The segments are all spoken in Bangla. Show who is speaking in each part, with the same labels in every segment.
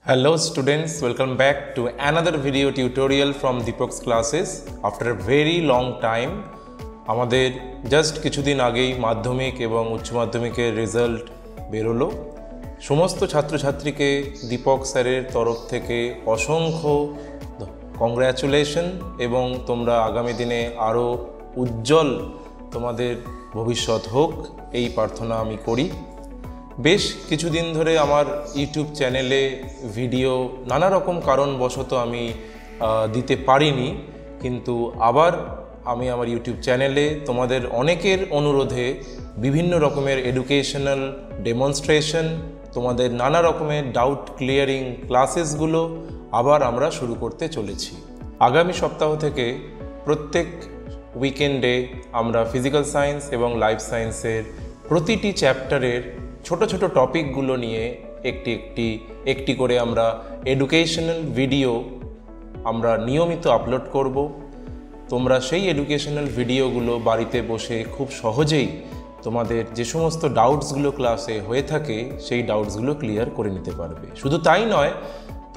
Speaker 1: Hello students, welcome back to another video tutorial from Deepak's classes. After a very long time, আমাদের জাস্ট কিছুদিন আগেই মাধ্যমিক এবং উচ্চ মাধ্যমিকের রেজাল্ট বেরোলো। সমস্ত ছাত্রছাত্রীকে দীপক স্যারের তরফ থেকে অসংখ্য কংগ্রাচুলেশন এবং তোমরা আগামী দিনে আরও উজ্জ্বল তোমাদের ভবিষ্যৎ হোক এই প্রার্থনা আমি করি। বেশ কিছুদিন ধরে আমার ইউটিউব চ্যানেলে ভিডিও নানা রকম কারণবশত আমি দিতে পারিনি, কিন্তু আবার আমি আমার ইউটিউব চ্যানেলে তোমাদের অনেকের অনুরোধে বিভিন্ন রকমের এডুকেশনাল ডেমনস্ট্রেশন, তোমাদের নানা রকমের ডাউট ক্লিয়ারিং ক্লাসেসগুলো আবার আমরা শুরু করতে চলেছি। আগামী সপ্তাহ থেকে প্রত্যেক উইকেন্ডে আমরা ফিজিক্যাল সায়েন্স এবং লাইফ সায়েন্সের প্রতিটি চ্যাপ্টারের ছোট ছোট টপিকগুলো নিয়ে একটি করে আমরা এডুকেশনাল ভিডিও আমরা নিয়মিত আপলোড করব। তোমরা সেই এডুকেশনাল ভিডিওগুলো বাড়িতে বসে খুব সহজেই তোমাদের যে সমস্ত ডাউটসগুলো ক্লাসে হয়ে থাকে সেই ডাউটসগুলো ক্লিয়ার করে নিতে পারবে। শুধু তাই নয়,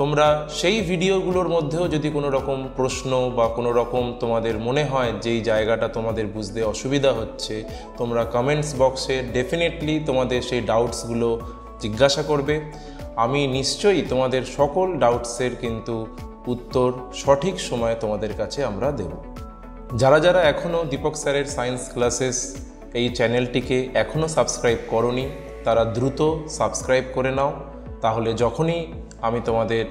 Speaker 1: তোমরা সেই ভিডিওগুলোর মধ্যেও যদি কোনো রকম প্রশ্ন বা কোনো রকম তোমাদের মনে হয় যেই জায়গাটা তোমাদের বুঝতে অসুবিধা হচ্ছে, তোমরা কমেন্টস বক্সে ডেফিনেটলি তোমাদের সেই ডাউটসগুলো জিজ্ঞাসা করবে। আমি নিশ্চয়ই তোমাদের সকল ডাউটসের কিন্তু উত্তর সঠিক সময়ে তোমাদের কাছে আমরা দেব। যারা যারা এখনও দীপক স্যারের সায়েন্স ক্লাসেস এই চ্যানেলটিকে এখনও সাবস্ক্রাইব করোনি, তারা দ্রুত সাবস্ক্রাইব করে নাও। তাহলে যখনই আমি তোমাদের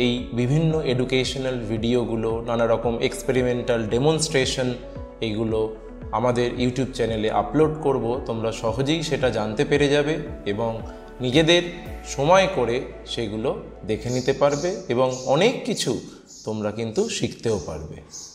Speaker 1: এই বিভিন্ন এডুকেশনাল ভিডিওগুলো, নানা রকম এক্সপেরিমেন্টাল ডেমনস্ট্রেশন এইগুলো আমাদের ইউটিউব চ্যানেলে আপলোড করব, তোমরা সহজেই সেটা জানতে পেরে যাবে এবং নিজেদের সময় করে সেগুলো দেখে নিতে পারবে এবং অনেক কিছু তোমরা কিন্তু শিখতেও পারবে।